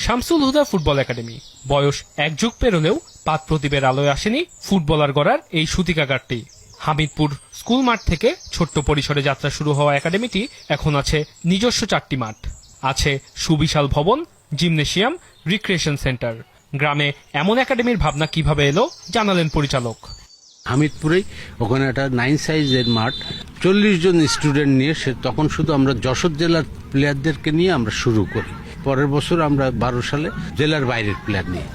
শামসুল হুদা football academy বয়স এক যুগ পেরোলেও পাত প্রদীপের আলোয় আসেনি ফুটবলার গড়ার এই সূতিকাগারটি। হামিদপুর স্কুল মাঠ থেকে ছোট্ট পরিসরে যাত্রা শুরু হওয়া একাডেমিটি এখন আছে নিজস্ব 4টি মাঠ, আছে সুবিশাল ভবন, জিমনেশিয়াম, রিক্রিয়েশন সেন্টার। গ্রামে এমন একাডেমির ভাবনা কিভাবে এলো জানালেন পরিচালক। হামিদপুরেই ওখানে একটা 9 সাইজের মাঠ, 40 জন স্টুডেন্ট নিয়ে তখন শুধু আমরা যশোর জেলার প্লেয়ারদেরকে নিয়ে আমরা শুরু করি। পরের বছর আমরা 12 সালে জেলার বাইরের প্লেয়ার নিয়ে।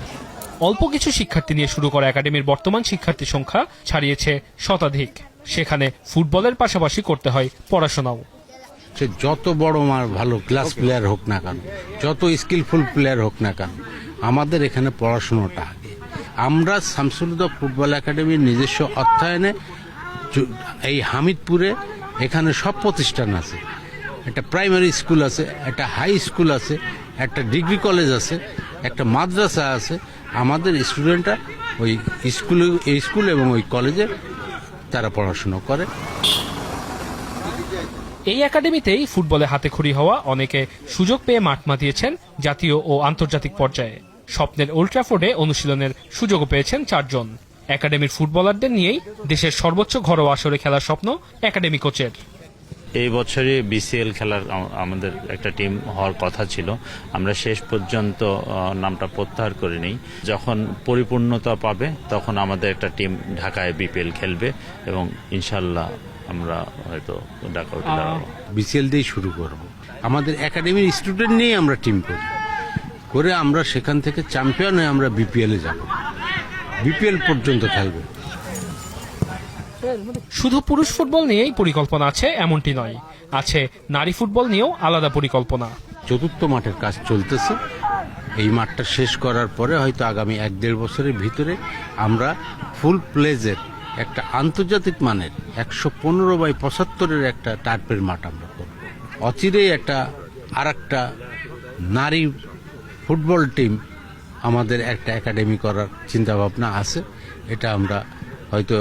অল্প কিছু শিক্ষার্থী নিয়ে শুরু করা একাডেমির বর্তমান শিক্ষার্থী সংখ্যা ছাড়িয়েছে শতাধিক। সেখানে ফুটবলের পাশাপাশি করতে হয় পড়াশোনাও। সে যত বড় ভালো ক্লাস প্লেয়ার হোক না কেন, যত স্কিলফুল প্লেয়ার হোক না কেন, আমাদের এখানে পড়াশোনাটা আগে। আমরা শামসুল হুদা ফুটবল একাডেমির নিজস্ব অর্থায়নে এই হামিদপুরে এখানে সব প্রতিষ্ঠান আছে। একটা প্রাইমারি স্কুল আছে, একটা হাই স্কুল আছে, একটা ডিগ্রি কলেজ আছে, একটা মাদ্রাসা আছে। আমাদের স্টুডেন্টরা ওই স্কুল এবং ওই কলেজে তারা পড়াশোনা করে। এই একাডেমিতেই ফুটবলে হাতেখড়ি হওয়া অনেকে সুযোগ পেয়ে মাঠ মাতিয়েছেন জাতীয় ও আন্তর্জাতিক পর্যায়ে। স্বপ্নের ওল্ড ট্র্যাফোর্ডে অনুশীলনের সুযোগও পেয়েছেন 4 জন। একাডেমির ফুটবলারদের নিয়েই দেশের সর্বোচ্চ ঘরোয়া আসরে খেলার স্বপ্ন একাডেমি কোচের। এই বছরই বিসিএল খেলার আমাদের একটা টিম হওয়ার কথা ছিল, আমরা শেষ পর্যন্ত নামটা প্রত্যাহার করে নিই। যখন পরিপূর্ণতা পাবে তখন আমাদের একটা টিম ঢাকায় বিপিএল খেলবে এবং ইনশাল্লাহ আমরা হয়তো ঢাকা বিসিএল দিয়ে শুরু করব। আমাদের একাডেমির স্টুডেন্ট নিয়ে আমরা টিম করে আমরা সেখান থেকে চ্যাম্পিয়ন হয়ে আমরা বিপিএল এ যাব, বিপিএল পর্যন্ত খেলবে। শুধু পুরুষ ফুটবল নিয়েই পরিকল্পনা আছে এমনটি নয়, আছে নারী ফুটবল নিয়েও আলাদা পরিকল্পনা। 4র্থ মাঠের কাজ চলতেছে। এই মাঠটা শেষ করার পরে হয়তো আগামী 1-1.5 বছরের ভিতরে আমরা ফুল প্লেজের একটা আন্তর্জাতিক মানের 115x75 একটা টার্পের মাঠ আমরা করব। অচিরেই আরেকটা নারী ফুটবল টিম আমাদের একটা একাডেমি করার চিন্তা ভাবনা আছে। এটা আমরা হয়তো